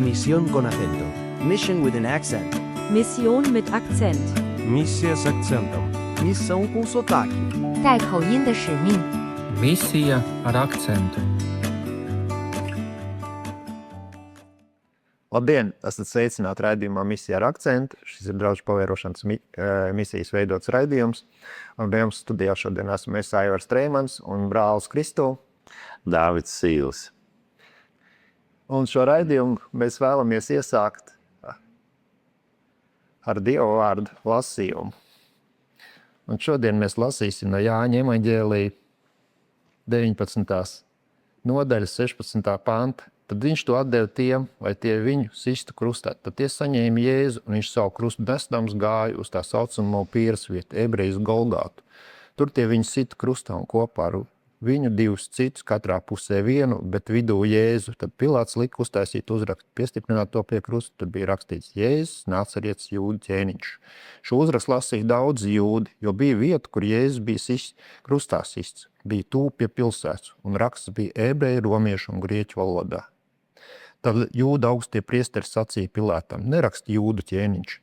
Misión con acento. Mission with an accent. Mission mit Akzent. Missija s akcentam. Missão com sotaque. 带口音的使命。 Misija ar akcentu. Labdien! Esat sveicināti raidījumā Misija ar akcentu. Šis ir Draugu pavērošanas misijas veidots raidījums. Un pie jums studijā šodien esmu es Aivars Treimans un brālis Kristo. Dāvids Sīls. Un šo raidījumu mēs vēlamies iesākt ar Dieva vārdu lasījumu. Un šodien mēs lasīsim no Jāņa evaņģēlija 19. nodaļas 16. panta. Tad viņš to atdeva tiem, lai tie viņu sistu krustā. Tad tie saņēma Jēzu, un viņš savu krustu nesdams gāja uz tā saucamo pīras vietu, ebreju Golgātu. Tur tie viņu sita krustā un kopā ar viņu divus citus, katrā pusē vienu, bet vidū Jēzu. Tad Pilāts lika uztaisīt uzrakstu, piestiprināt to pie krusta. Tur bija rakstīts Jēzus, Nācarietis jūdu ķēniņš. Šo uzrakstu lasīja daudz jūdi, jo bija vieta, kur Jēzus bija krustā sists. Bija tūp pie pilsētas, un raksts bija ebreju, romiešu un grieķu valodā. Tad jūda augstie priesteri sacīja Pilātam, neraksti jūdu ķēniņš,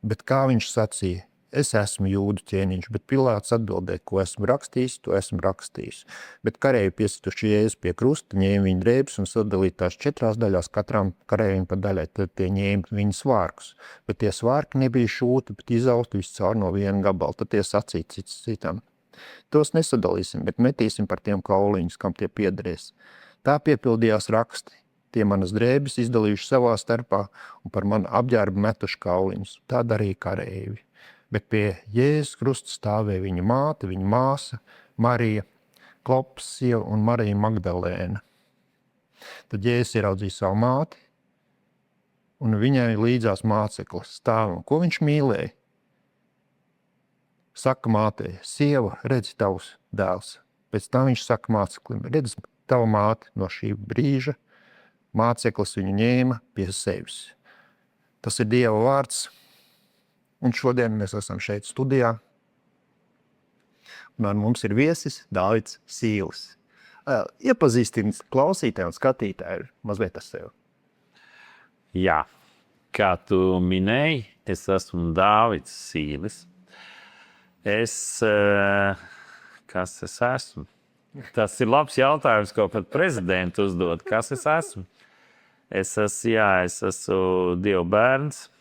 bet kā viņš sacīja, es esmu jūdu ķēniņš, bet Pilāts atbildēja, ko esmu rakstījis, to esmu rakstījis. Bet kareji piesituši Jēzu pie krusta, ņēma viņa drēbes un sadalīja tās 4 daļās, katram karējiem pa daļai, tad tie ņēma viņa svārkus. Bet tie svārki nebija šūti, bet izausti viscaur no viena gabala, tad tie sacīja cits citam. Tos nesadalīsim, bet metīsim par tiem kauliņus, kam tie piederēs. Tā piepildījās raksti. Tie manas drēbes izdalījuši savā starpā un par manu apģērbu metuši kauliņus. Tā darīja kareivi. Bet pie Jēzus krusta stāvēja viņa māte, viņa māsa, Marija, Klopas sieva un Marija Magdalēna. Tad Jēzus ieraudzīja savu māti un viņai līdzās māceklis stāv. Ko viņš mīlēja? Saka mātei, sieva, redzi tavs dēls. Pēc tam viņš saka māceklim, redzi tava māte. No šī brīža māceklis viņu ņēma pie sevis. Tas ir Dieva vārds. Un šodien mēs esam šeit studijā. Un ar mums ir viesis Dāvids Sīls. Iepazīstini klausītāju un skatītāju mazliet ar sevi. Jā, kā tu minēji, es esmu Dāvids Sīlis. Kas es esmu? Tas ir labs jautājums, ko pat prezidentu uzdod. Kas es esmu? Es esmu Dieva bērns.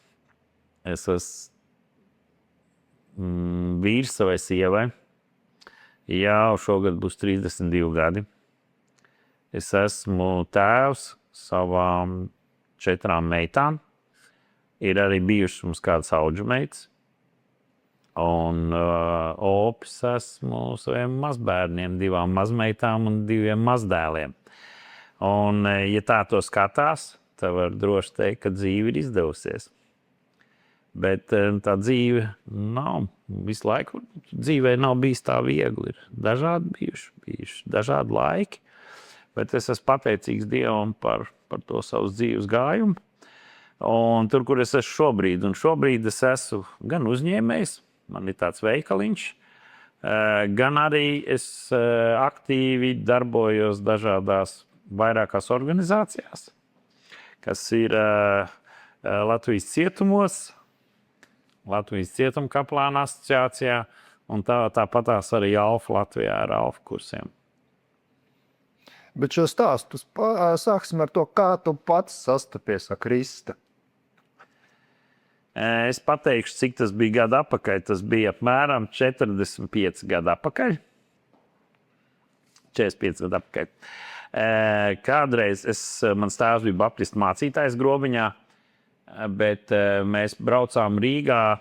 Es esmu vīrs savai sievai. Jau šogad būs 32 gadi. Es esmu tēvs savām 4 meitām. Ir arī bijušas mums kādas audžumeitas. Un opis esmu saviem mazbērniem, 2 mazmeitām un 2 mazdēliem. Un, ja tā to skatās, tad var droši teikt, ka dzīve ir izdevusies. Bet tā dzīve nav visu laiku. Dzīvē nav bijis tā viegli. Ir dažādi bijuši dažādi laiki. Bet es esmu pateicīgs Dievam par to savus dzīves gājumu. Un tur, kur es esmu šobrīd, un šobrīd es esmu gan uzņēmējs, man ir tāds veikaliņš, gan arī es aktīvi darbojos dažādās vairākās organizācijās, kas ir Latvijas cietumos, Latvijas cietumkaplāna asociācijā, un tāpatās arī Alfa Latvijā ar Alfa kursiem. Bet šo stāstu sāksim ar to, kā tu pats sastapies ar Kristu. Es pateikšu, cik tas bija gadu atpakaļ. Tas bija apmēram 45 gadu atpakaļ. 45 gadu atpakaļ. Kādreiz mans tēvs bija baptistu mācītājs Grobiņā, bet mēs braucām Rīgā,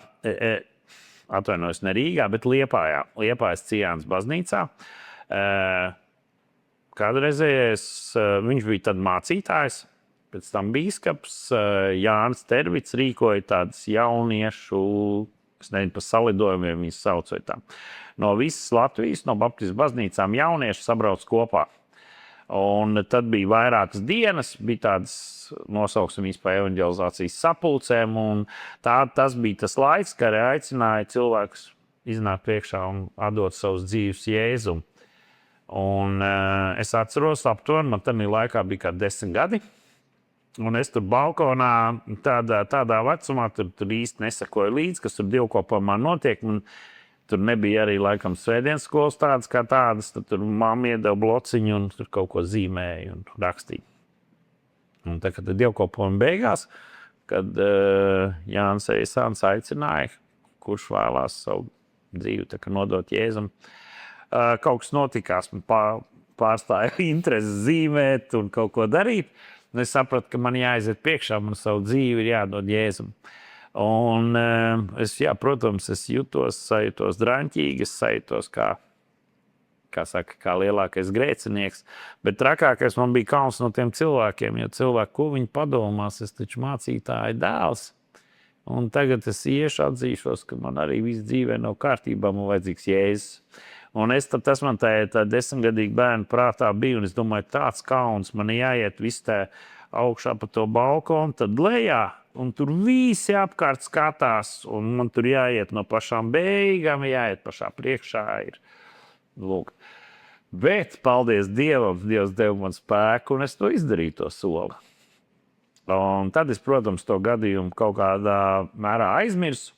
atvainojos ne Rīgā, bet Liepājā, Liepājas Cijānas baznīcā. Kādreizējais viņš bija tad mācītājs. Pēc tam bīskaps Jānis Tervits rīkoja tādas jauniešu, es nezinu, pa salidojumiem viņas sauc vai tā. No visas Latvijas, no baptistu baznīcām jaunieši sabrauc kopā. Un tad bija vairākas dienas, bija tādas, nosauksim viņas pa evanģelizācijas sapulcēm, un tas bija tas laiks, kā arī aicināja cilvēkus iznākt priekšā un atdot savus dzīves Jēzum. Un es atceros aptuveni, man tad laikā bija kā 10 gadi. Un es tur balkonā tādā vecumā tur īsti nesakoju līdzi, kas tur dievkalpojumā notiek. Un tur nebija arī laikam svētdienas skolas tādas kā tādas. Tad tur mamma iedeva blociņu un tur kaut ko zīmēja un rakstīja. Un tā, kad dievkalpojuma beigās, kad Jānis Eisāns aicināja, kurš vēlās savu dzīvi tā, nodot Jēzum, kaut kas notikās. Man pārstāja interesi zīmēt un kaut ko darīt. Un es sapratu, ka man jāaiziet priekšā, man savu dzīvi ir jādod Jēzum. Un protams, es sajūtos draņķīgi, es sajūtos kā lielākais grēcinieks. Bet trakākais man bija kauns no tiem cilvēkiem, jo cilvēki, ko viņi padomās, es taču mācītāja dēls. Un tagad es iešu atzīšos, ka man arī viss dzīvē nav kārtībā, man vajadzīgs Jēzus. Un tas man tā 10-gadīgi bērnu prātā bija, un es domāju, tāds kauns, man jāiet viss tā augšā pa to balkonu, tad lejā, un tur visi apkārt skatās, un man tur jāiet no pašām beigām, jāiet pašā priekšā ir. Lūk. Bet, paldies Dievam, Dievs deva man spēku, un es to izdarīju, to soli. Un tad es, protams, to gadījumu kaut kādā mērā aizmirsu.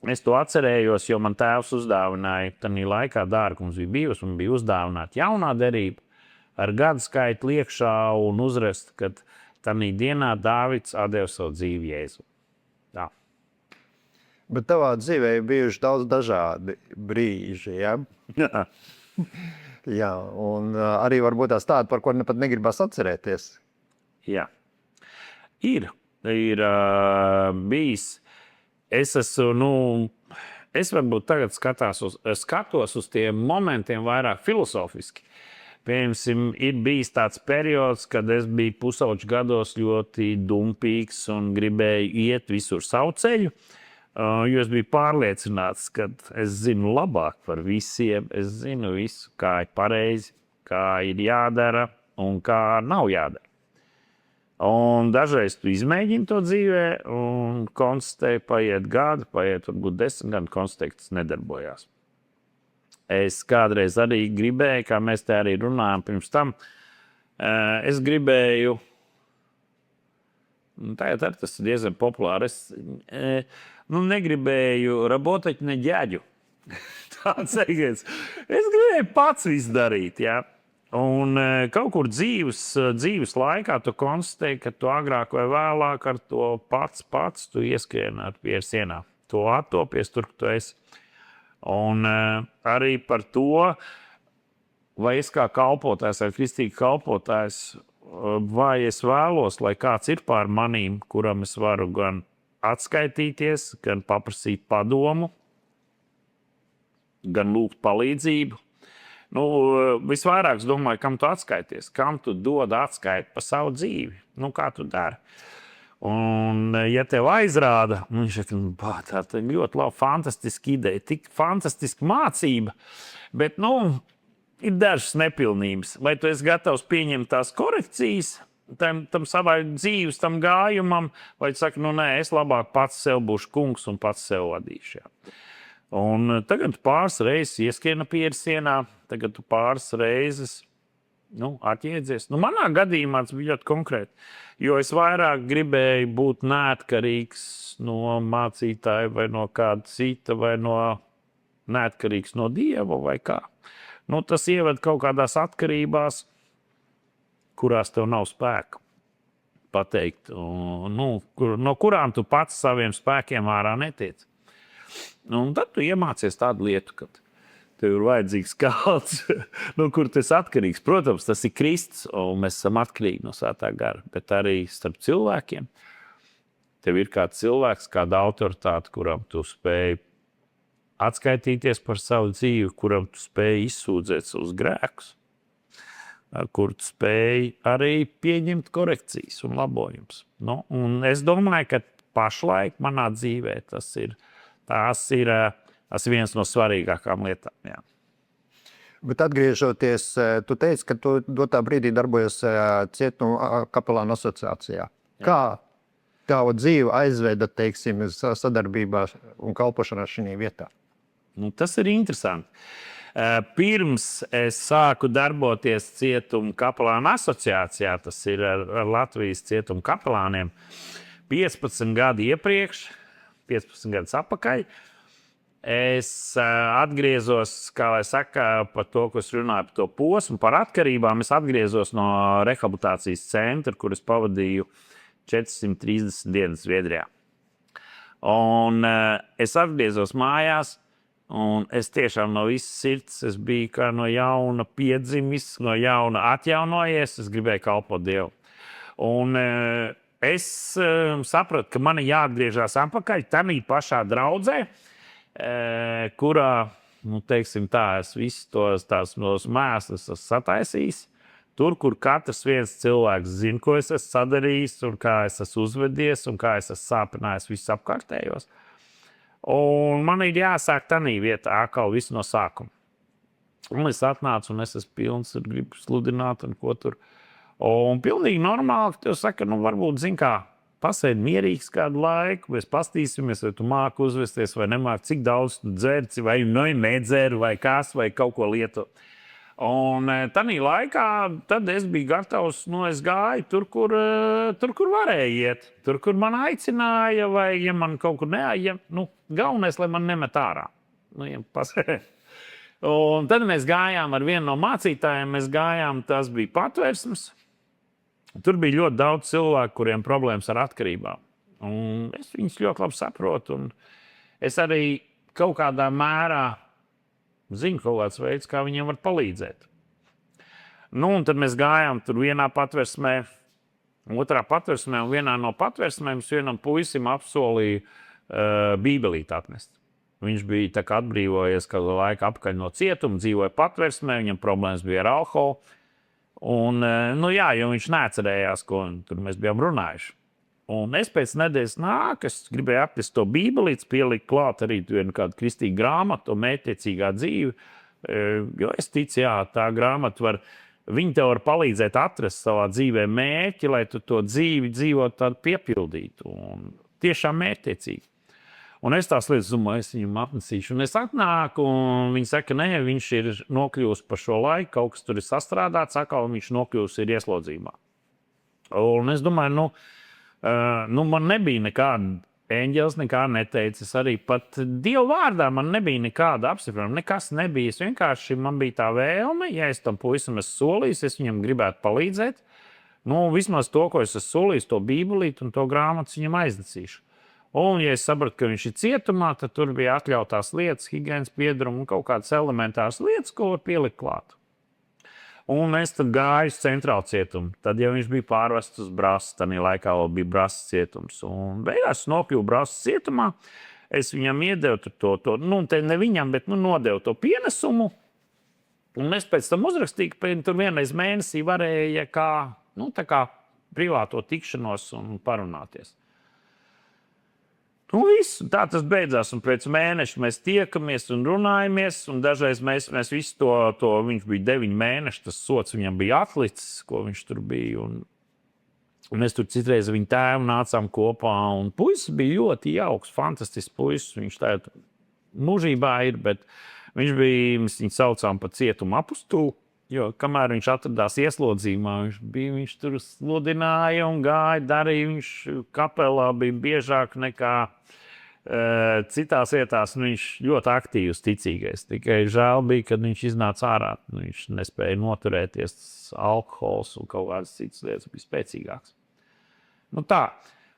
Es to atcerējos, jo man tēvs uzdāvināja, tanī laikā dārgums bija bijusi, un bija uzdāvināta jaunā derība ar gadu skaitu liekšā un uzrest, kad tanī dienā Dāvids atdeva savu dzīvi Jēzu. Tā. Bet tavā dzīvē ir bijuši daudz dažādi brīži, ja? Jā, un arī varbūt tās tādi, par ko pat negribas atcerēties. Jā. Ir bijis. Es varbūt tagad skatos uz tiem momentiem vairāk filozofiski. Piemēram, ir bijis tāds periods, kad es biju pusauģu gados ļoti dumpīgs un gribēju iet visur savu ceļu, jo es biju pārliecināts, ka es zinu labāk par visiem, es zinu visu, kā ir pareizi, kā ir jādara un kā nav jādara. Un dažreiz tu izmēģini to dzīvē un konstatēji, paiet gadi, paiet varbūt 10 gadi, konstatēji, ka tas nedarbojās. Es kādreiz arī gribēju, kā mēs te arī runājam pirms tam, es gribēju, tagad arī tas ir diezgan populāri, es negribēju работать ne ģēģu. Tāds eigies. Es gribēju pats visu darīt, jā. Un kaut kur dzīves laikā tu konstatēji, ka tu agrāk vai vēlāk ar to pats tu ieskrien ar pie sienā. Tu attopies tur, kur tu esi. Un arī par to, vai es kā kalpotājs vai kristīgi kalpotājs, vai es vēlos, lai kāds ir pār manīm, kuram es varu gan atskaitīties, gan paprasīt padomu, gan lūgt palīdzību. Visvairāk es domāju, kam tu atskaities, kam tu dod atskaiti par savu dzīvi, kā tu dari. Un, ja tev aizrāda, viņš ir tā ļoti laba, fantastiska ideja, tik fantastiska mācība, bet, ir dažas nepilnības. Vai tu esi gatavs pieņemt tās korekcijas tam savai dzīves, tam gājumam, vai tu saki, nē, es labāk pats sev būšu kungs un pats sev vadīšu. Un tagad tu pāris reizes ieskiena piersienā, tagad tu pāris reizes atjēdzies. Manā gadījumā tas bija ļoti konkrēti, jo es vairāk gribēju būt neatkarīgs no mācītāja vai no kāda cita, vai neatkarīgs no Dieva vai kā. Tas ieved kaut kādās atkarībās, kurās tev nav spēka pateikt, no kurām tu pats saviem spēkiem ārā netiec. Un tad tu iemācies tādu lietu, ka tev ir vajadzīgs kāds, kur tu esi atkarīgs. Protams, tas ir Kristus, un mēs esam atkarīgi no Svētā gara, bet arī starp cilvēkiem. Tev ir kāds cilvēks, kāda autoritāte, kuram tu spēj atskaitīties par savu dzīvi, kuram tu spēj izsūdzēt savus grēkus, kur tu spēj arī pieņemt korekcijas un labojumus. Un es domāju, ka pašlaik manā dzīvē tas ir viens no svarīgākām lietām. Jā. Bet atgriežoties, tu teici, ka tu dotā brīdī darbojies cietuma kapelānu asociācijā. Jā. Kā tavu dzīvi aizveda, sadarbībā un kalpošanā šajā vietā? Tas ir interesanti. Pirms es sāku darboties cietuma kapelānu asociācijā, tas ir ar Latvijas cietuma kapelāniem, 15 gadi iepriekš, 15 gadus atpakaļ, es atgriezos, kā lai saka, par to, ko es runāju par to posmu, par atkarībām. Es atgriezos no rehabilitācijas centra, kur es pavadīju 430 dienas Zviedrijā. Un es atgriezos mājās, un es tiešām no visas sirds, es biju kā no jauna piedzimis, no jauna atjaunojies, es gribēju kalpot Dievu. Un es sapratu, ka man jāatgriežas atpakaļ tanī pašā draudzē, kurā, nu, teiksim tā, es visus tos mēslus esmu sataisījis. Tur, kur katrs viens cilvēks zina, ko es esmu sadarījis, un kā es esmu uzvedies, un kā es esmu sāpinājis visus apkārtējos. Un man ir jāsāk tanī vietā atkal visu no sākuma. Un es atnācu, un es esmu pilns, un gribu sludināt, un ko tur. Un pilnīgi normāli, ka tev saka, nu, varbūt, zin kā, pasēdi mierīgs kādu laiku, mēs pastīsimies, vai tu māki uzvesties, vai nemāki, cik daudz tu dzerci, vai nedzer, vai kas, vai kaut ko lieto. Un tanī laikā tad es biju gatavs, nu, es gāju tur, kur varēja iet. Tur, kur man aicināja, vai ja man kaut kur neaija, nu, galvenais, lai man nemet ārā. Nu, ja un tad mēs gājām ar vienu no mācītājiem, tas bija Patvērsmes. Tur bija ļoti daudz cilvēku, kuriem problēmas ar atkarībām. Un es viņus ļoti labi saprotu, un es arī kaut kādā mērā zinu kaut kāds veids, kā viņiem var palīdzēt. Nu, un tad mēs gājām tur vienā Patvērsmē, otrā Patvērsmē, un vienā no Patvērsmēm vienam puisim apsolīja bībelīti atnest. Viņš bija tā kā atbrīvojies kādu laiku apakaļ no cietuma, dzīvoja Patvērsmē, viņam problēmas bija ar alkoholu. Un, nu jā, jo viņš neatcerējās, ko tur mēs bijām runājuši. Un es pēc nedēļas es gribēju aptist to bībelītes, pielikt klāt arī vienu kādu kristīgu grāmatu, mērķtiecīgā dzīve, jo es ticu, jā, tā grāmata viņi tev var palīdzēt atrast savā dzīvē mērķi, lai tu to dzīvi dzīvot tādu piepildītu un tiešām mērķtiecīgi. Un es tās lietas domāju, es viņam apnesīšu. Un es atnāku, un viņi saka, nē, viņš ir nokļūst par šo laiku, kaut kas tur ir sastrādāts, atkal viņš nokļūst ir ieslodzījumā. Un es domāju, man nebija nekāda eņģelis, nekā neteicis, arī pat Dieva vārdā man nebija nekāda apstiprinājuma, nekas nebija. Es vienkārši, man bija tā vēlme, ja es tam puisim esmu solījis, es viņam gribētu palīdzēt. Nu, vismaz to, ko es esmu solījis, to bībelīti un to grāmatu viņam aiznesīšu. Un, ja es sapratu, ka viņš ir cietumā, tad tur bija atļautās lietas, higienas piedruma un kaut kādas elementāras lietas, ko var pielikt klāt. Un es tad gāju uz centrālu cietumu. Tad, ja viņš bija pārvests uz Brasas, tad laikā vēl bija Brasas cietums. Un beigās nokļuvu Brasas cietumā, es viņam iedevu to nu, te ne viņam, bet nodevu to pienesumu. Un es pēc tam uzrakstīju, ka tur vienreiz mēnesī varēja kā privāto tikšanos un parunāties. Nu, viss, tā tas beidzās, un pēc mēneša mēs tiekamies un runājamies, un dažreiz mēs visu to viņš bija 9 mēneši, tas sots viņam bija atlicis, ko viņš tur bija, un mēs tur citreiz ar viņu tēvu nācām kopā, un puisis bija ļoti jauks, fantastisks puisis, viņš tā mūžībā ir, bet viņš bija, mēs viņu saucām par cietumu apustulu, jo kamēr viņš atradās ieslodzījumā, viņš tur sludināja un gāja, darīja, viņš kapelā bija biežāk nekā citās vietās, viņš ļoti aktīvs ticīgais. Tikai žēl bija, kad viņš iznāca ārā, viņš nespēja noturēties, alkohols un kaut kādas citas lietas bija spēcīgāks. Nu tā,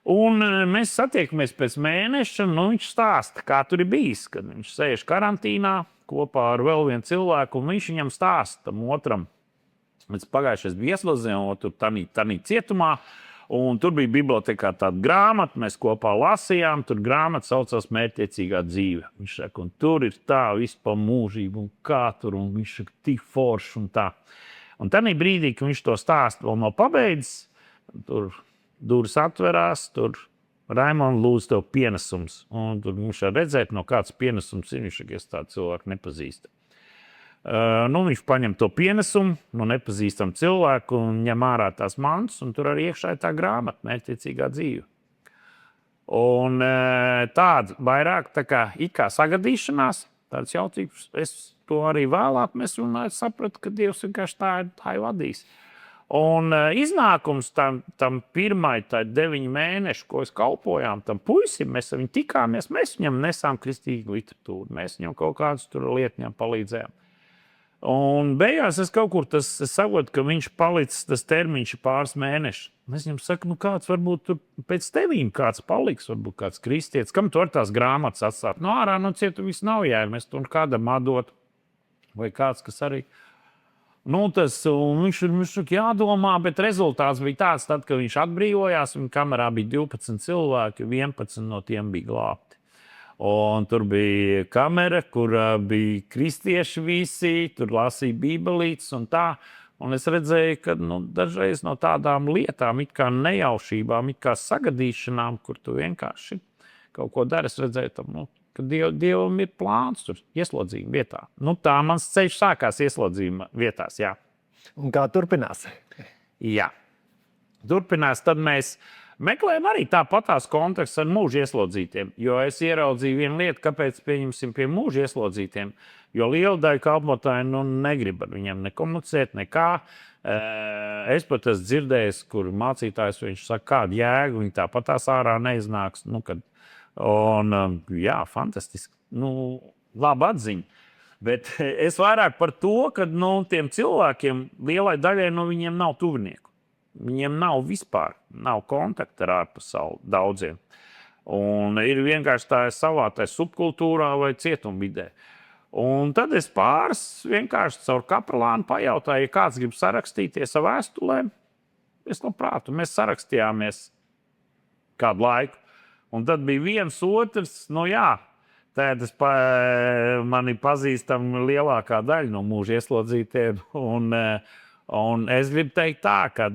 un mēs satiekamies pēc mēneša, viņš stāsta, kā tur ir bijis, kad viņš sēž karantīnā, kopā ar vēl vienu cilvēku, un viņš viņam stāsta tam otram. Mēs pagājušais bija ieslodzījumā, tur tanī cietumā, un tur bija bibliotekā tāda grāmata, mēs kopā lasījām, tur grāmata saucās Mērķtiecīgā dzīve. Viņš saka, un tur ir tā viss pa mūžību, un kā tur, un viņš saka, tik forši un tā. Un tanī brīdī, kad viņš to stāsta vēl nav pabeidzis, tur durvis atverās, tur Raimond lūdzu tev pienesums. Un tur viņš var redzēt, no kāds pienesums ir, viņš es tādu cilvēku nepazīstu. Viņš paņem to pienesumu no nepazīstam cilvēku un ņem ārā tās mantas, un tur arī iekšā ir tā grāmata Mērķtiecīgā dzīve. Un tāda vairāk tā kā it kā sagadīšanās, tāds jautājums, es to arī vēlāk mēs runājam, sapratu, ka Dievs vienkārši tā ir vadījis. Un iznākums tam pirmai, tā 9 mēneši, ko es kalpojām, tam puisim, mēs ar viņu tikāmies, mēs viņam nesām kristīgu literatūru, mēs viņam kaut kādus tur lietņām palīdzējām. Un beigās es kaut kur saprotu, ka viņš palicis, tas termiņš ir pāris mēneši. Es viņam saku, kāds varbūt tur pēc tevīm kāds paliks, varbūt kāds kristietis, kam tu ar tās grāmatas atstāt? Ārā no cietu viss nav jēga, mēs tur kādam atdot, vai kāds, kas arī... viņš ir jādomā, bet rezultāts bija tāds, tad, kad viņš atbrīvojās, un kamerā bija 12 cilvēki, 11 no tiem bija glābti. Un tur bija kamera, kur bija kristieši visi, tur lasīja bībelītes un tā. Un es redzēju, ka dažreiz no tādām lietām, it kā nejaušībām, it kā sagadīšanām, kur tu vienkārši kaut ko dari, es redzēju, ka Dievam ir plāns tur ieslodzījuma vietā. Tā mans ceļš sākās ieslodzījuma vietās, jā. Un kā turpinās? Jā. Turpinās, tad mēs meklējam arī tāpatās konteksts ar mūža ieslodzītiem, jo es ieraudzīju vienu lietu, kāpēc pieņemsim pie mūža ieslodzītiem, jo liela daļa kalpotāju negrib ar viņiem nekomunicēt, nekā. Es pat esmu dzirdējis, kur mācītājs viņš saka, kāda jēga, viņi tāpatās ārā neiznāks. Jā, fantastiski. Laba atziņa. Bet es vairāk par to, ka tiem cilvēkiem lielai daļai no viņiem nav tuvinieku. Viņiem nav vispār, nav kontakta ar ārpasauli daudziem. Un ir vienkārši tā savā subkultūrā vai cietumvidē. Un tad es pāris vienkārši caur kapelānu pajautāju, ja kāds grib sarakstīties ar vēstulēm. Es labprāt, mēs sarakstījāmies kādu laiku. Un tad bija viens otrs, tādas mani pazīstama lielākā daļa no mūža ieslodzītiem. Un es gribu teikt tā, ka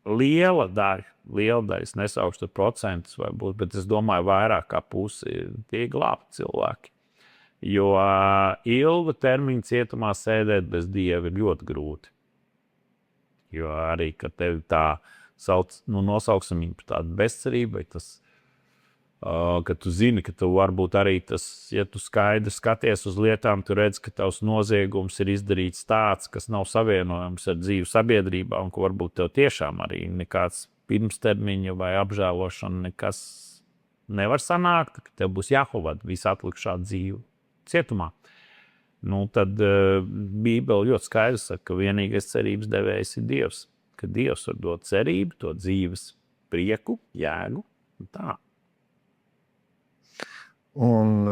liela daļa, es nesaukšu procentus varbūt, bet es domāju, vairāk kā pusi tie glābti cilvēki. Jo ilgu termiņu cietumā sēdēt bez Dieva ir ļoti grūti. Jo arī, kad tevi tā sauc, nosauksim viņu par tādu bezcerību, vai tas, ka tu zini, ka tu varbūt arī tas, ja tu skaidri skaties uz lietām, tu redz, ka tavs noziegums ir izdarīts tāds, kas nav savienojams ar dzīvi sabiedrībā, un ka varbūt tev tiešām arī nekāds pirmstermiņa vai apžēlošana nekas nevar sanākt, ka tev būs jāhovada visu atlikušā dzīvi cietumā. Tad Bībele ļoti skaidri saka, ka vienīgais cerības devējs ir Dievs, ka Dievs var dot cerību, to dzīves prieku, jēgu un tā. Un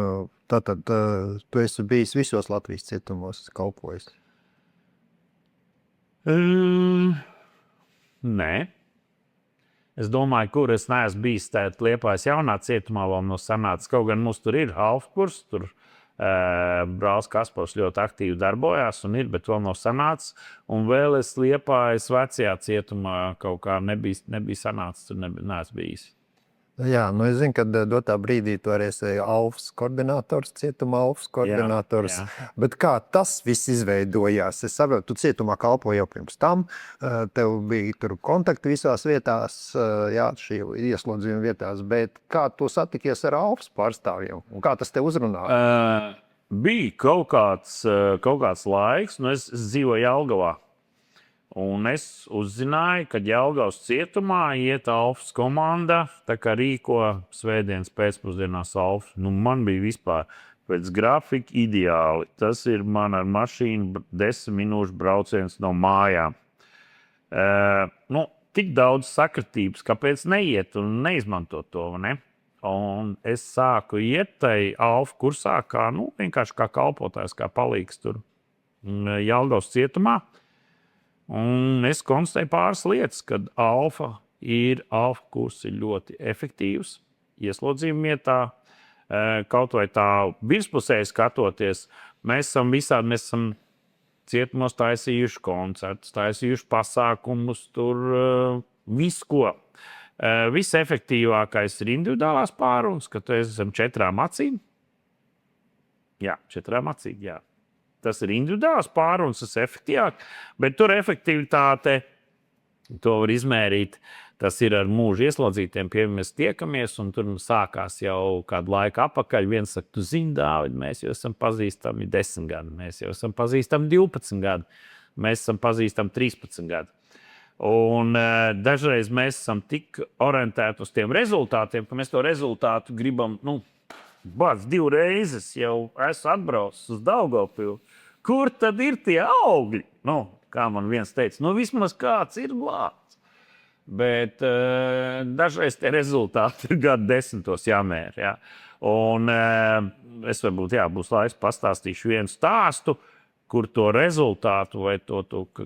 tātad tu esi bijis visos Latvijas cietumos kalpojis? Nē. Es domāju, kur es neesmu bijis Liepājas jaunā cietumā, vēl no sanācis. Kaut gan mums tur ir halfkurs, tur brālis Kaspars ļoti aktīvi darbojās un ir, bet vēl nav sanācis. Un vēl es Liepājas vecajā cietumā kaut kā nebija sanācis, tur neesmu bijis. Jā, es zinu, ka dotā brīdī tu arī esi ALFS koordinators, cietuma ALFS koordinators. Jā. Bet kā tas viss izveidojās? Es saprotu, tu cietumā kalpoji jau pirms tam, tev bija tur kontakti visās vietās, šī ieslodzījuma vietās, bet kā tu satikies ar ALFS pārstāvjiem un kā tas tev uzrunāja? Bija kaut kāds laiks, es dzīvoju Jelgavā. Un es uzzināju, ka Jelgavas cietumā iet ALFS komanda, tā kā rīko svētdienas pēcpusdienās ALFS. Man bija vispār pēc grafika ideāli. Tas ir man ar mašīnu 10 minūšu brauciens no mājām. Tik daudz sakritības, kāpēc neiet un neizmantot to, ne? Un es sāku iet tai ALFS kursā, vienkārši kā kalpotājs, kā palīgs tur Jelgavas cietumā. Un es konstatēju pāris lietas, kad ALFA kurs ir ļoti efektīvs ieslodzījuma vietā. Kaut vai tā virspusēji skatoties, mēs esam cietumos taisījuši koncertus, taisījuši pasākumus, tur visu ko. Visefektīvākais ir individuālās pārunas, kad tu esam 4 acīm. Jā, 4 acīm, jā. Tas ir individuāls pārunas, tas ir efektīvāk, bet tur efektivitāte To var izmērīt. Tas ir ar mūžu ieslodzītiem, pie mēs tiekamies, un tur sākās jau kādu laiku atpakaļ. Viens saka, tu zini, Dāvid, mēs jau esam pazīstami 10 gadu, mēs jau esam pazīstami 12 gadu, mēs esam pazīstami 13 gadu. Un dažreiz mēs esam tik orientēti uz tiem rezultātiem, ka mēs to rezultātu gribam, bāc, 2 reizes jau esmu atbraucis uz Daugavpili. Kur tad ir tie augļi? Kā man viens teica, vismaz kāds ir glābts. Bet dažreiz tie rezultāti ir gadu 10 jāmēr. Ja? Un es varbūt, būs laiks pastāstīšu vienu stāstu, kur to rezultātu vai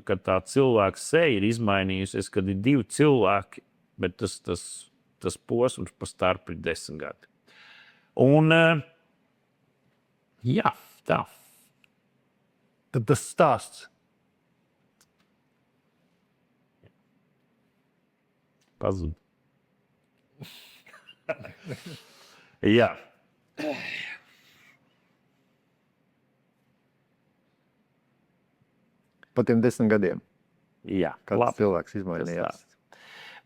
kad tā cilvēka seja ir izmainījusies, kad ir 2 cilvēki, bet tas posms pa starp ir 10 gadi. Un tā. Tad tas stāsts. Pazud. Jā. Pa tiem 10 gadiem. Jā. Kāds cilvēks izmainījās.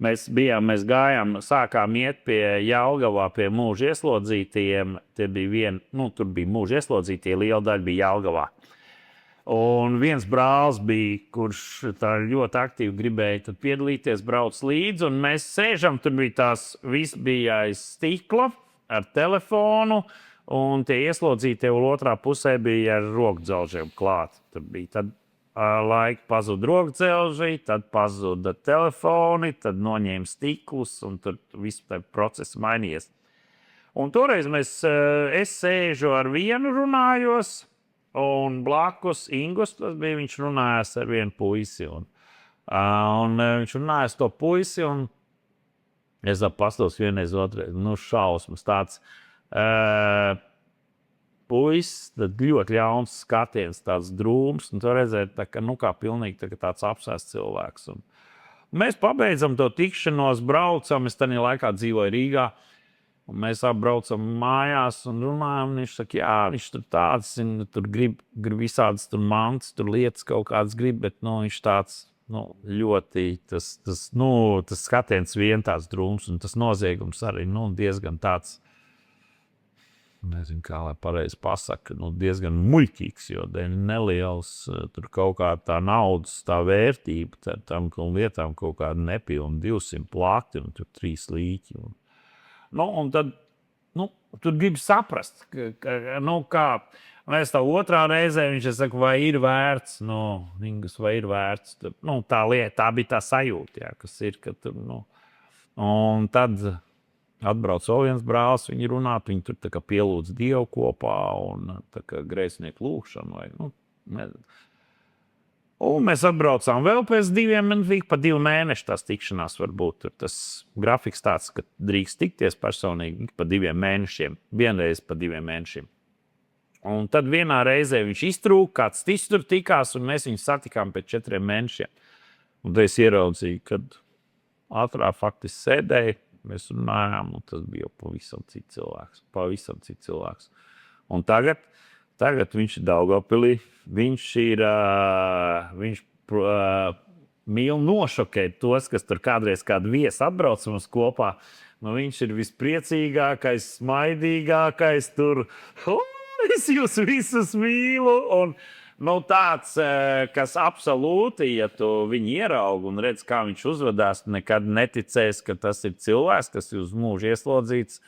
Mēs gājām, sākām iet pie Jelgavā, pie mūža ieslodzītajiem. Tur bija mūža ieslodzītie, liela daļa bija Jelgavā. Un viens brālis bija, kurš tā ļoti aktīvi gribēja piedalīties, brauc līdzi, un mēs sēžam, tur bija viss bija aiz stikla ar telefonu, un tie ieslodzītie otrā pusē bija ar rokdzelžiem klāt. Tur bija tad laika pazuda rokdzelži, tad pazuda telefoni, tad noņēma stiklus, un tur viss tā process mainījies. Un toreiz es sēžu ar vienu runājos, un blakus Ingus, tas bija, viņš runājās ar vienu puisi. Un viņš runājās to puisi, un es pastos vienreiz otrais, šausmas tāds puisis, tad ļoti ļauns skatiens, tāds drūms, un to redzēt, kā pilnīgi tāds apsēsts cilvēks. Un mēs pabeidzam to tikšanos, braucam, es tajā laikā dzīvoju Rīgā, un mēs apbraucam mājās un runājam, un viņš saka, viņš tur tāds, tur grib visādas tur mantas, tur lietas kaut kādas grib, bet, viņš tāds, ļoti, tas skatiens vien tāds drūms, un tas noziegums arī, diezgan tāds, nezinu, kā lai pareizi pasaka, diezgan muļķīgs, jo neliels, tur kaut kā tā naudas, tā vērtība, tam lietām kaut kāda nepilna 200 plakti, un tur 3 līķi, un tad, tur grib saprast, kā, mēs tā otrā reizē, viņš saka, vai ir vērts, Ingus, vai ir vērts, tā lieta, tā bija tā sajūta, kas ir, ka tur, un tad atbrauc vēl viens brālis, viņi runāt, viņi tur tā kā pielūdz Dievu kopā, un tā kā grēcinieku lūgšanu, vai, nezinu. Un mēs atbraucām vēl pēc 2 mēnešu tās tikšanās varbūt. Tur tas grafiks tāds, ka drīkst tikties personīgi pa 2 mēnešiem. Vienreiz pa 2 mēnešiem. Un tad vienā reizē viņš iztrūka, kāds cits tur tikās, un mēs viņu satikām pēc 4 mēnešiem. Un tad es ieraudzīju, kad ātrā faktiski sēdēja, mēs runājām, un tas bija pavisam cits cilvēks. Un tagad viņš ir Daugavpilī, viņš mīl nošokēt tos, kas tur kādreiz kādu viesu atbrauc mums kopā. Viņš ir vispriecīgākais, smaidīgākais tur. Es jūs visus mīlu. Un tāds, kas absolūti, ja tu viņu ieraugi un redz, kā viņš uzvedās, nekad neticēs, ka tas ir cilvēks, kas ir uz mūžu ieslodzīts,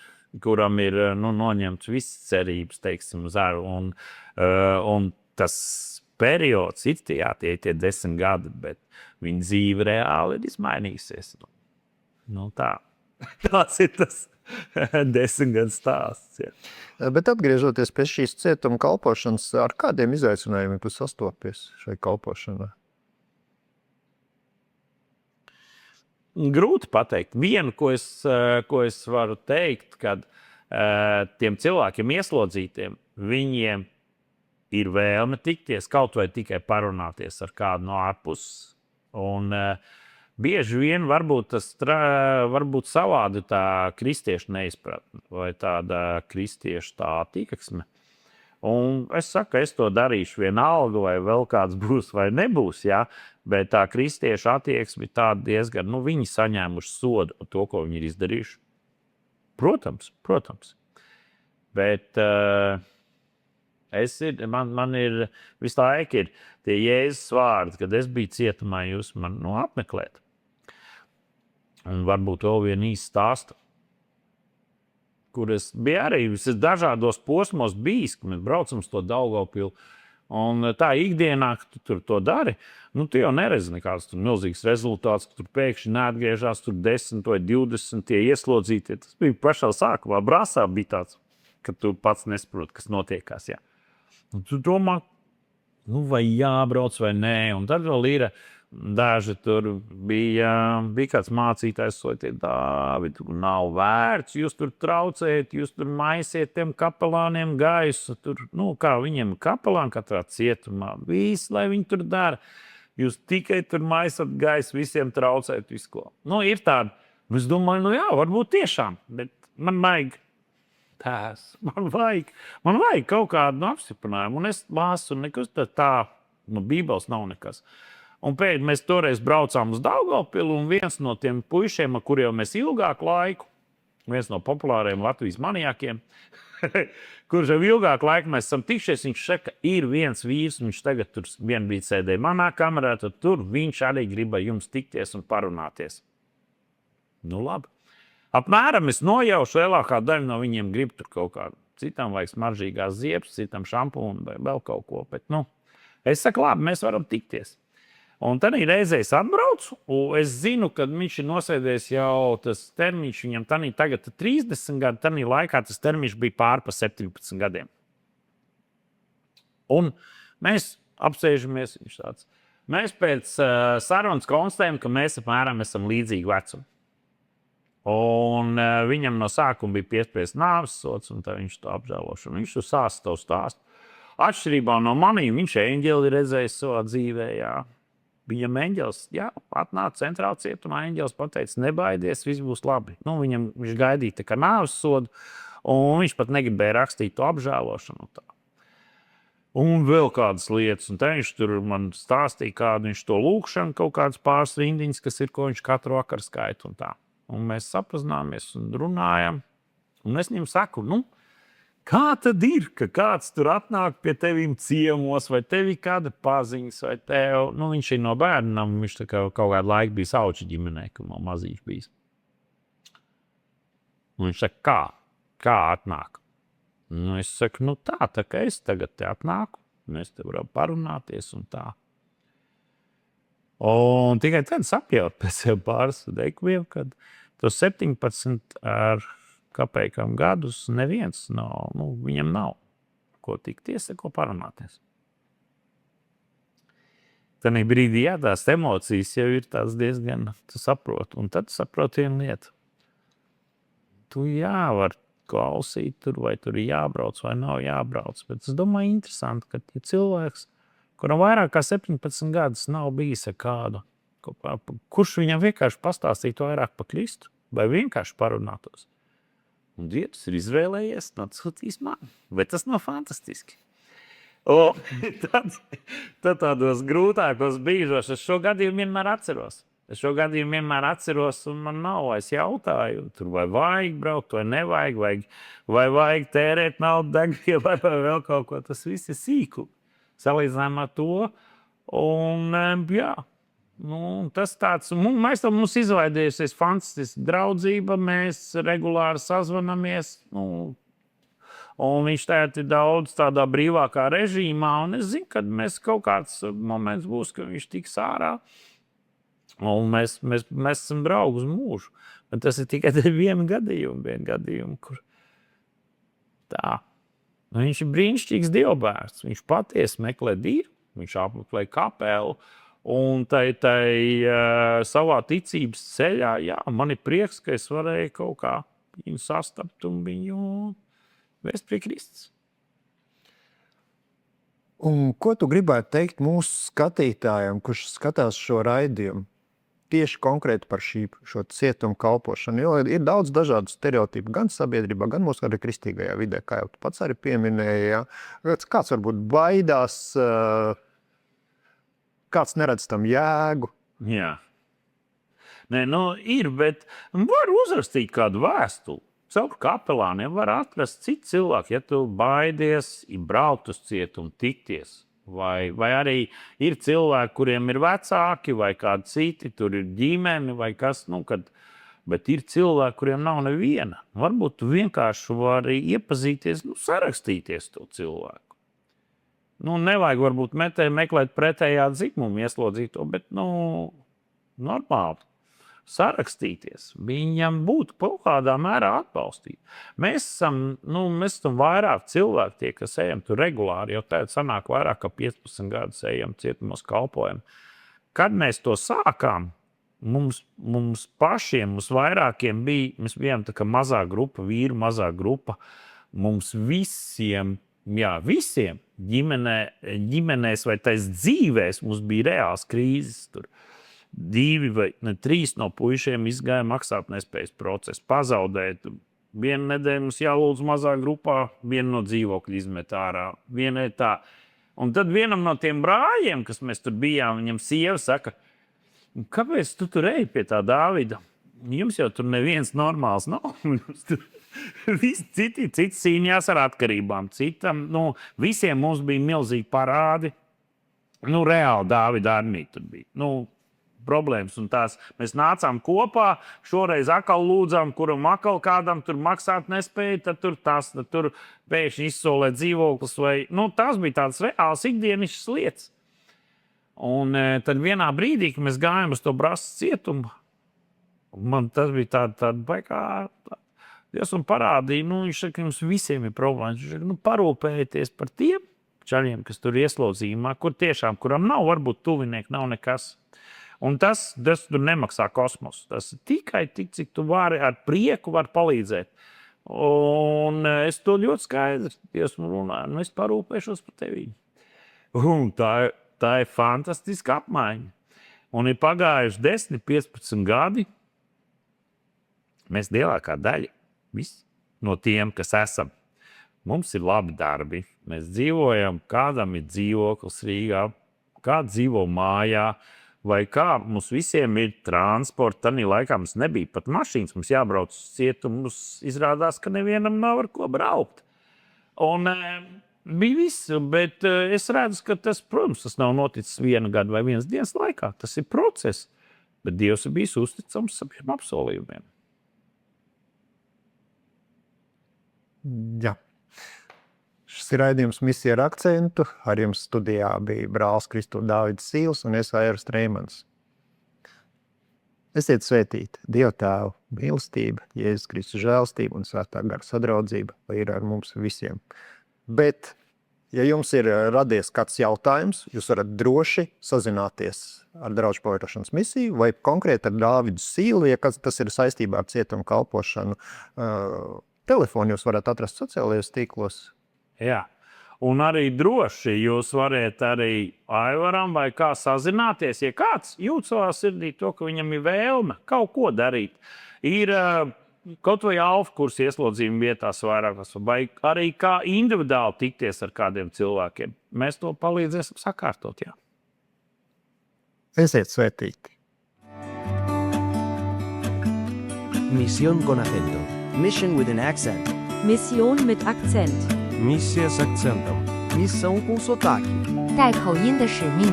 kuram ir noņemts visas cerības, teiksim, uz aru. Un tas periods ir tie 10 gadi, bet viņa dzīve reāli ir izmainījusies. Tas ir tas 10 gadu stāsts. Ja. Bet atgriežoties pie šīs cietuma kalpošanas, ar kādiem izaicinājumiem tu sastopies šai kalpošanai? Grūti pateikt. Vienu, ko es varu teikt, kad tiem cilvēkiem ieslodzītiem, viņiem ir vēlme tikties, kaut vai tikai parunāties ar kādu no ārpuses. Un bieži vien varbūt varbūt savādi tā kristiešu neizpratne vai tāda kristiešu tā attieksme. Un es saku, es to darīšu vienalga, vai vēl kāds būs vai nebūs, jā, bet tā kristiešu attieksme ir tāda diezgan, viņi saņēmuši sodu par to, ko viņi ir izdarījuši. Protams. Bet man ir visu laiku ir tie Jēzus vārdi, kad es biju cietumā, jūs man apmeklēt. Un varbūt vēl vienu īstu stāstu, kur es biju arī dažādos posmos bijis, kad mēs braucam uz to Daugavpilu. Un tā ikdienā, kad tu tur to dari, tu jau neredzi nekāds tur milzīgs rezultāts, ka tur pēkšņi neatgriežās tur 10 vai 20 tie ieslodzītie. Tas bija pašā sākumā. Brasā bija tāds, ka tu pats nesaproti, kas notiekās. Jā. Un tu domā, vai jābrauc vai nē. Un tad vēl ir daži tur bija kāds mācītājs, Dāvid, tur nav vērts, jūs tur traucējat, jūs tur maisiet tiem kapelāniem gaisu, tur, kā viņiem kapelāni katrā cietumā, visu, lai viņi tur dara. Jūs tikai tur maisat gaisu, visiem traucējat visu ko. Ir tāda, es domāju, jā, varbūt tiešām, bet man vajag tās, man vajag kaut kādu apstiprinājumu, un es lasu, nekas tā, Bībeles nav nekas. Un pēdējā mēs toreiz braucām uz Daugavpilu, un viens no tiem puišiem, ar kuriem mēs ilgāku laiku, viens no populāriem Latvijas maniakiem, kurš jau ilgāku laiku mēs esam tikšies, viņš saka, ir viens vīrs, viņš tagad tur vien bija sēdēja manā kamerā, tad tur viņš arī grib ar jums tikties un parunāties. Labi. Apmēram es nojaušu, lielākā daļa no viņiem grib tur kaut kādu. Citam vajag smaržīgās ziepes, citam šampūnu vai vēl kaut ko, bet es saku, labi, mēs varam tikties. Un tad reizē es atbraucu, un es zinu, ka viņš ir nosēdējis jau tas termiņš, viņam tagad 30 gadi, tanī laikā tas termiņš bija pār pa 17 gadiem. Un mēs apsēžamies, viņš tāds. Mēs pēc sarunas konstatējam, ka mēs apmēram esam līdzīgi vecumi. Un viņam no sākuma bija piespriests nāves sods, un tā viņš to apžēlošanu. Viņš to sāsta tavu stāstu. Atšķirībā no maniem, viņš eņģeli ir redzējis savā dzīvē, jā. Viņam eņģelis, atnāca centrāla cietumā, eņģelis pateica, nebaidies, viss būs labi. Viņš gaidīja tā kā nāves sodu, un viņš pat negribēja rakstīt to apžēlošanu. Tā. Un vēl kādas lietas, un te viņš tur man stāstīja, kādu viņš to lūkšanu, kaut kādas pāris rindiņas, kas ir, ko viņš katru vakaru skaita un tā. Un mēs sapazināmies un runājam, un es viņam saku, kā tad ir, ka kāds tur atnāk pie tevīm ciemos, vai tevi kāda paziņas, vai tev, viņš ir no bērnam, viņš tā kā kaut kādu laiku bija sauču ģimenē, ka no mazīši bijis. Un viņš saka, kā atnāk? Es saku, tā kā es tagad te atnāku, mēs te varam parunāties un tā. Un tikai tad sapjaut pēc jau pāris deikumiem, kad to 17 ar kapējām gadus neviens nav, viņam nav ko tikties, ko parunāties. Tad brīdī, tās emocijas jau ir tās diezgan, tu saproti, un tad saproti vienu lietu. Tu var klausīt tur, vai tur ir jābrauc, vai nav jābrauc, bet es domāju interesanti, ka ja cilvēks, kuram vairāk kā 17 gadus nav bijis ar kādu, kurš viņam vienkārši pastāstītu vairāk par Kristu, vai vienkārši parunātos. Un Dievs ir izvēlējies, atsūtīs man. Bet tas nav fantastiski. Tad tādos grūtākos brīžos es šo gadījumu vienmēr atceros. Un man nav, es jautāju, tur vai vajag braukt, vai nevajag, vai vajag tērēt naudu degvielai, vai vēl kaut ko. Tas viss ir sīku. Salīdzinājumā ar to. Un tas tāds, mums izveidojusies fantastiska draudzība, mēs regulāri sazvanamies, un viņš tagad ir daudz tādā brīvākā režīmā, un es zinu, kad mēs kaut kāds moments būs, ka viņš tiks ārā, un mēs esam draugi uz mūžu, bet tas ir tikai vienu gadījumu, kur tā. Viņš ir brīnišķīgs dievbērns, viņš patiesi meklē Dievu, viņš apmeklē kapelu, un tai savā ticības ceļā, man ir prieks, ka es varēju kaut kā viņu sastapt un viņu vēst pie Kristus. Un ko tu gribētu teikt mūsu skatītājiem, kurš skatās šo raidījumu? tieši konkrēti par šo cietumu kalpošanu, jo ir daudz dažādu stereotipu gan sabiedrībā, gan mūsu arī kristīgajā vidē, kā jau tu pats arī pieminēji. Ja? Kāds varbūt baidās, kāds neredz tam jēgu. Jā. Nē, ir, bet var uzrakstīt kādu vēstuli. Caur kapelāniem var atrast citu cilvēku, ja tu baidies braukt uz cietumu, tikties. Vai arī ir cilvēki, kuriem ir vecāki, vai kādi citi, tur ir ģimeni, vai kas, bet ir cilvēki, kuriem nav neviena. Varbūt tu vienkārši vari iepazīties, sarakstīties to cilvēku. Nevajag varbūt meklēt pretējā dzimuma ieslodzīto, bet, normāli. Sarakstīties, viņam būtu kaut kādā mērā atbalstīt. Mēs esam vairāk cilvēki, tie, kas ejam tur regulāri, jau tagad sanāk vairāk kā 15 gadus ejam cietumos kalpojam. Kad mēs to sākām, mums pašiem, mums vairākiem mēs bijām tā kā mazā grupa, vīru mazā grupa, mums visiem ģimenēs vai tais dzīvēs mums bija reāls krīzes tur. 2 vai 3 no puišiem izgāja maksātnespējas procesu, pazaudēt. Vienu nedēļu mums jālūdz mazā grupā, vienu no dzīvokļa izmet ārā, vienai tā. Un tad vienam no tiem brāļiem, kas mēs tur bijām, viņam sieva saka, kāpēc tu tur ej pie tā Dāvida? Jums jau tur neviens normāls nav. Citi cīņās ar atkarībām, citam, visiem mums bija milzīgi parādi. Reāli Dāvida armija tur bija. Problēmas un tās. Mēs nācām kopā, šoreiz atkal lūdzām, kuram atkal kādam tur maksāt nespēja, tad tur pēkšņi izsolē dzīvoklis vai, tās bija tādas reāls ikdienišas lietas. Un tad vienā brīdī, kad mēs gājām uz to Brasas cietumu, man tas bija tāda baigā, Dievs un parādīja, viņš saka, ka jums visiem ir problēmas. Viņš saka, parūpējieties par tiem čaļiem, kas tur ieslodzījumā, kuram nav varbūt tuvinieki, nav nekas. Un tas tur nemaksā kosmosu. Tas ir tikai tik, cik tu vari ar prieku palīdzēt. Un es to ļoti skaidri runāju. Es parūpēšos par tevi. Un tā ir fantastiska apmaiņa. Un ir pagājuši 10, 15 gadi. Mēs lielākā daļa no tiem, kas esam. Mums ir labi darbi. Mēs dzīvojam, kādam ir dzīvoklis Rīgā, kāds dzīvo mājā. Vai kā mums visiem ir transports, tad laikā mums nebija pat mašīnas, mums jābrauc uz cietumu, izrādās, ka nevienam nav ar ko braukt. Un bija viss, bet es redzu, ka tas nav noticis 1 gadu vai 1 dienas laikā. Tas ir process, bet Dievs ir bijis uzticams saviem apsolījumiem. Jā. Šis ir raidījums Misija ar akcentu. Ar jums studijā bija brālis Kristūrs Dāvids Sīls un es Airis Treimans. Esiet svētīti. Dieva Tēva mīlestība, Jēzus Kristus žēlstība un svētā gara sadraudzība, lai ir ar mums visiem. Bet, ja jums ir radies kāds jautājums, jūs varat droši sazināties ar Draugu pavērošanas misiju vai konkrēti ar Dāvidu Sīlu, ja tas ir saistībā ar cietumu kalpošanu. Telefonu jūs varat atrast sociālajos tīklos. Jā, un arī droši jūs varat arī Aivaram vai kā sazināties, ja kāds jūt savā sirdī to, ka viņam ir vēlme kaut ko darīt. Ir kaut vai Alfa kurs ieslodzījuma vietās vairākas, vai arī kā individuāli tikties ar kādiem cilvēkiem. Mēs to palīdzēsim sakārtot, jā. Esiet svētīti. Misión con acento. Mission with an accent. Mission mit Akzent. Misija s akcentom. Missão com sotaque. 带口音的使命。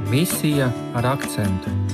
Misija ar akcentu.